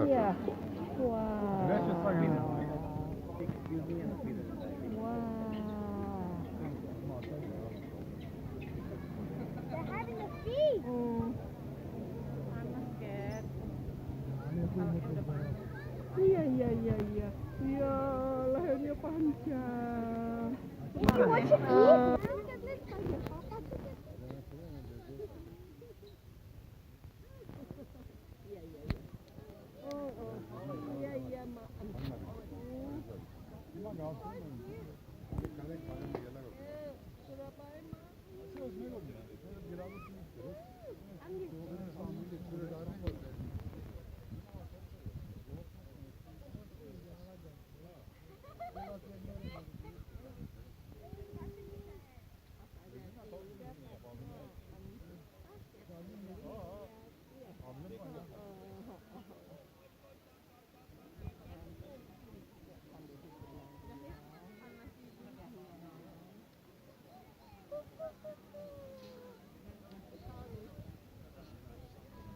Yeah. Wow. They're having a feast. Iya, iya, iya, iya. Iya, lehernya panjang. Did you watch it eat? Oh, oh. Iya, iya, maaf.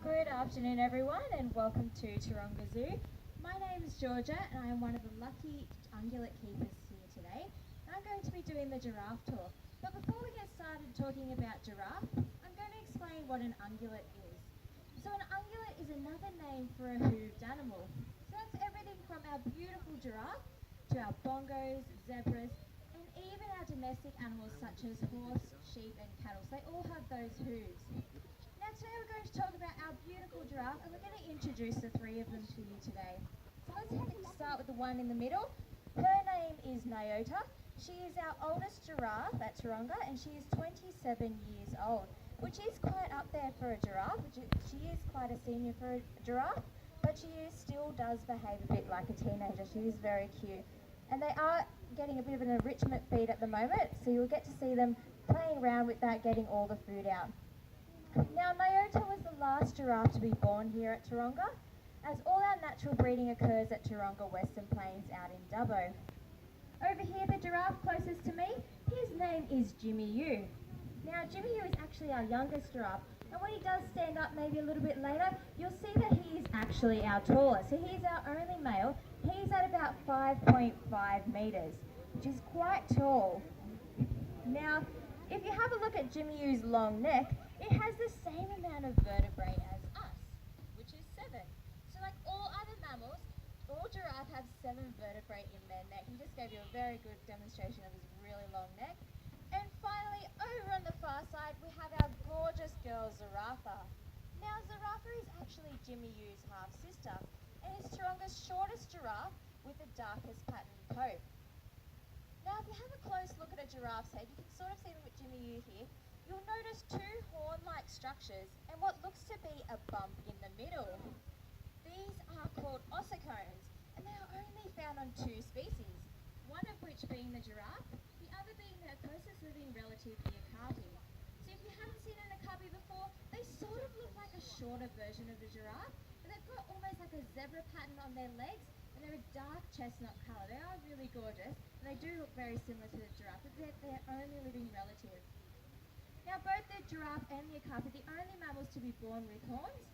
Good afternoon everyone and welcome to Taronga Zoo. My name is Georgia and I am one of the lucky ungulate keepers here today. And I'm going to be doing the giraffe tour. But before we get started talking about giraffe, I'm going to explain what an ungulate is. So an ungulate is another name for a hooved animal. So that's everything from our beautiful giraffe to our bongos, zebras, and even our domestic animals such as horse, sheep and cattle. So they all have those hooves. Now today we're going to talk about our beautiful giraffe and we're going to introduce the three of them to you today. So let's start with the one in the middle. Her name is Nyota. She is our oldest giraffe at Taronga and she is 27 years old, which is quite up there for a giraffe. She is quite a senior for a giraffe, but still does behave a bit like a teenager. She is very cute. And they are getting a bit of an enrichment feed at the moment, so you'll get to see them playing around with that, getting all the food out. Now, Nyota was the last giraffe to be born here at Taronga, as all our natural breeding occurs at Taronga Western Plains out in Dubbo. Over here, the giraffe closest to me, his name is Jimmy U. Now, Jimmy U is actually our youngest giraffe, and when he does stand up maybe a little bit later, you'll see that he is actually our tallest. So he's our only male. He's at about 5.5 metres, which is quite tall. Now, if you have a look at Jimmy U's long neck, it has the same amount of vertebrae as us, which is 7. So like all other mammals, all giraffe have 7 vertebrae in their neck. He just gave you a very good demonstration of his really long neck. And finally, over on the far side, we have our gorgeous girl, Giraffe. Now, Giraffe is actually Jimmy U's half-sister, and is Taronga's shortest giraffe with the darkest patterned coat. Now, if you have a close look at a giraffe's head, you can sort of see them with Jimmy U here. You'll notice 2 horn-like structures and what looks to be a bump in the middle. These are called ossicones, and they are only found on 2 species, one of which being the giraffe, the other being their closest living relative, the okapi. So if you haven't seen an okapi before, they sort of look like a shorter version of the giraffe, but they've got almost like a zebra pattern on their legs, and they're a dark chestnut colour. They are really gorgeous, and they do look very similar to the giraffe, but they're their only living relative. Now, both the giraffe and the okapi are the only mammals to be born with horns.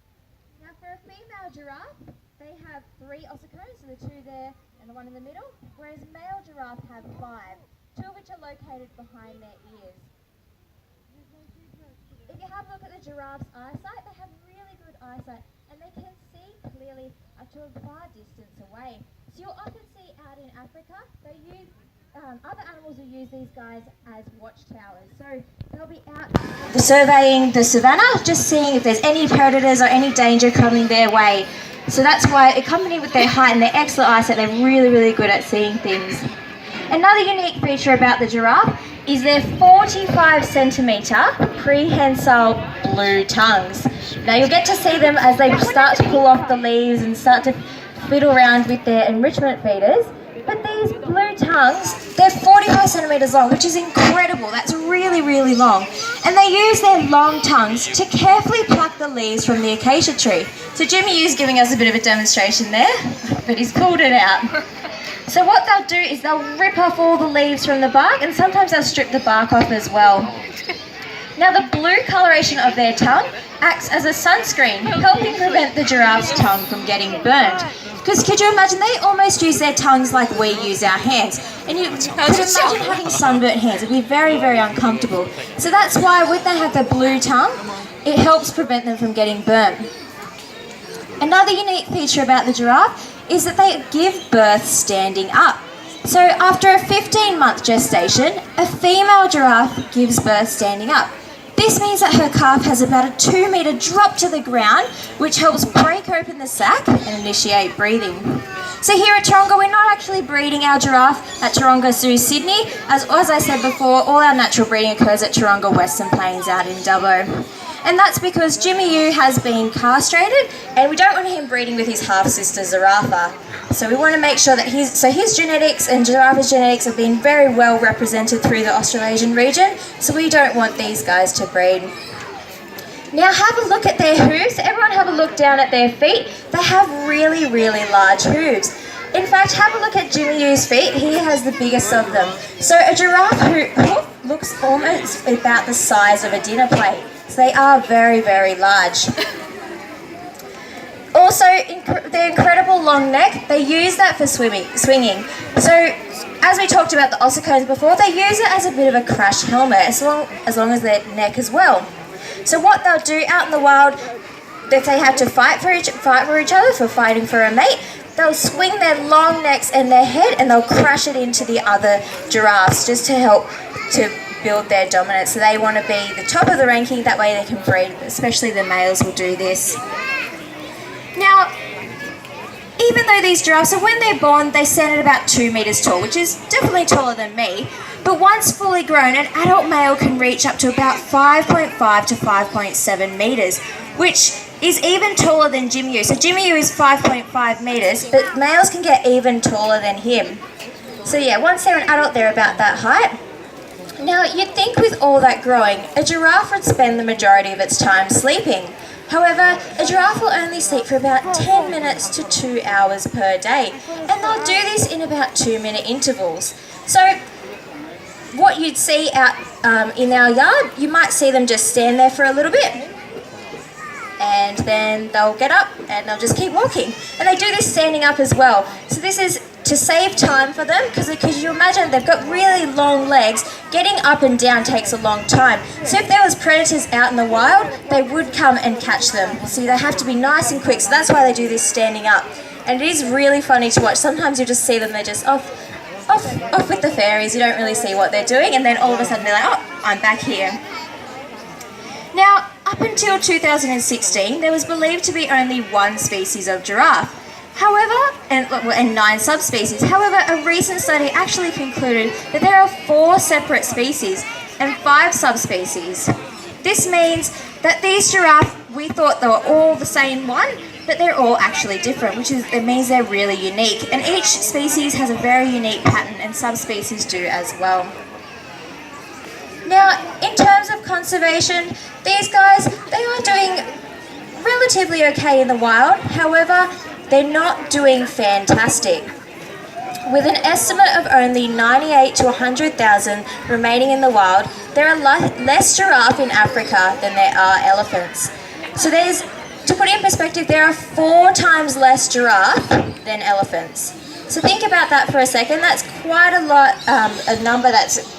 Now, for a female giraffe, they have 3 ossicones, so the 2 there and the one in the middle, whereas male giraffe have 5, 2 of which are located behind their ears. If you have a look at the giraffe's eyesight, they have really good eyesight and they can see clearly up to a far distance away. So you'll often see out in Africa, they use other animals will use these guys as watchtowers. So they'll be out surveying the savannah, just seeing if there's any predators or any danger coming their way. So that's why, accompanied with their height and their excellent eyesight, they're really, really good at seeing things. Another unique feature about the giraffe is their 45 centimetre prehensile blue tongues. Now you'll get to see them as they start to pull off the leaves and start to fiddle around with their enrichment feeders. But these blue tongues, they're 45 centimetres long, which is incredible. That's really, really long. And they use their long tongues to carefully pluck the leaves from the acacia tree. So Jimmy U's giving us a bit of a demonstration there, but he's pulled it out. So what they'll do is they'll rip off all the leaves from the bark, and sometimes they'll strip the bark off as well. Now the blue coloration of their tongue acts as a sunscreen, helping prevent the giraffe's tongue from getting burnt. Because could you imagine, they almost use their tongues like we use our hands. And you could imagine having sunburnt hands, it would be very, very uncomfortable. So that's why when they have the blue tongue, it helps prevent them from getting burnt. Another unique feature about the giraffe is that they give birth standing up. So after a 15-month gestation, a female giraffe gives birth standing up. This means that her calf has about a 2-metre drop to the ground, which helps break open the sac and initiate breathing. So here at Taronga, we're not actually breeding our giraffe at Taronga Zoo, Sydney. As I said before, all our natural breeding occurs at Taronga Western Plains out in Dubbo. And that's because Jimmy Yu has been castrated and we don't want him breeding with his half-sister Zarafa. So we want to make sure that his genetics and Giraffe's genetics have been very well represented through the Australasian region, so we don't want these guys to breed. Now have a look at their hooves. Everyone have a look down at their feet. They have really, really large hooves. In fact, have a look at Jimmy Yu's feet. He has the biggest of them. So a giraffe hoof looks almost about the size of a dinner plate. So they are very, very large. Also, their incredible long neck, they use that for swinging. So, as we talked about the ossicones before, they use it as a bit of a crash helmet, as long as their neck as well. So what they'll do out in the wild, if they have to fight for each other, for fighting for a mate, they'll swing their long necks and their head and they'll crash it into the other giraffes just to help to build their dominance. So they want to be the top of the ranking, that way they can breed, especially the males will do this. Now, even though these giraffes, so when they're born, they stand at about 2 metres tall, which is definitely taller than me, but once fully grown, an adult male can reach up to about 5.5 to 5.7 metres, which is even taller than Jimmy Yu. So Jimmy Yu is 5.5 metres, but males can get even taller than him. So yeah, once they're an adult, they're about that height. Now, you'd think with all that growing, a giraffe would spend the majority of its time sleeping. However, a giraffe will only sleep for about 10 minutes to 2 hours per day, and they'll do this in about 2-minute intervals. So, what you'd see out in our yard, you might see them just stand there for a little bit, and then they'll get up and they'll just keep walking. And they do this standing up as well. So this is to save time for them, because you imagine they've got really long legs, getting up and down takes a long time. So if there was predators out in the wild, they would come and catch them. So they have to be nice and quick, so that's why they do this standing up. And it is really funny to watch. Sometimes you just see them, they're just off with the fairies, you don't really see what they're doing, and then all of a sudden they're like, oh, I'm back here. Now, up until 2016, there was believed to be only one species of giraffe. However, and 9 subspecies. However, a recent study actually concluded that there are 4 separate species and 5 subspecies. This means that these giraffes, we thought they were all the same one, but they're all actually different, it means they're really unique. And each species has a very unique pattern, and subspecies do as well. Now, in terms of conservation, these guys, they are doing relatively okay in the wild. However, they're not doing fantastic. With an estimate of only 98 to 100,000 remaining in the wild, there are less giraffe in Africa than there are elephants. So to put it in perspective, there are 4 times less giraffe than elephants. So think about that for a second. That's quite a lot, a number that's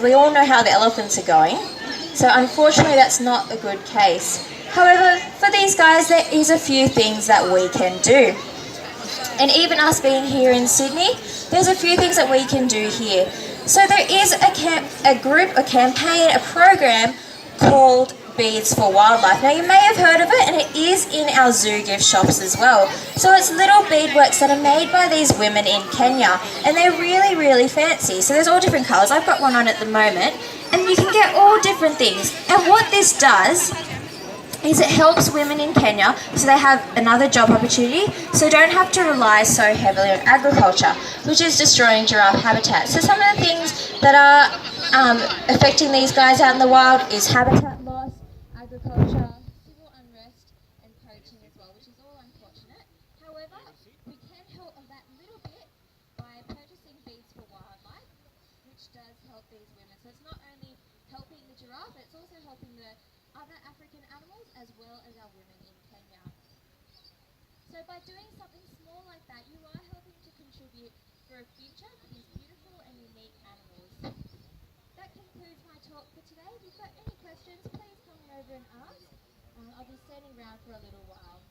we all know how the elephants are going. So unfortunately, that's not a good case. However, for these guys, there is a few things that we can do. And even us being here in Sydney, there's a few things that we can do here. So there is a group, a campaign, a program called Beads for Wildlife. Now you may have heard of it, and it is in our zoo gift shops as well. So it's little beadworks that are made by these women in Kenya, and they're really, really fancy. So there's all different colours. I've got one on at the moment, and you can get all different things. And what this does is it helps women in Kenya so they have another job opportunity, so don't have to rely so heavily on agriculture, which is destroying giraffe habitat. So some of the things that are affecting these guys out in the wild is habitat loss, agriculture, civil unrest, and poaching as well, which is all unfortunate. However, we can help on that little bit by purchasing Beads for Wildlife, which does help these women. So it's not only helping the giraffe, it's also helping the other African animals as well as our women in Kenya. So by doing something small like that, you are helping to contribute for a future for these beautiful and unique animals. That concludes my talk for today. If you've got any questions, please come on over and ask. I'll be standing around for a little while.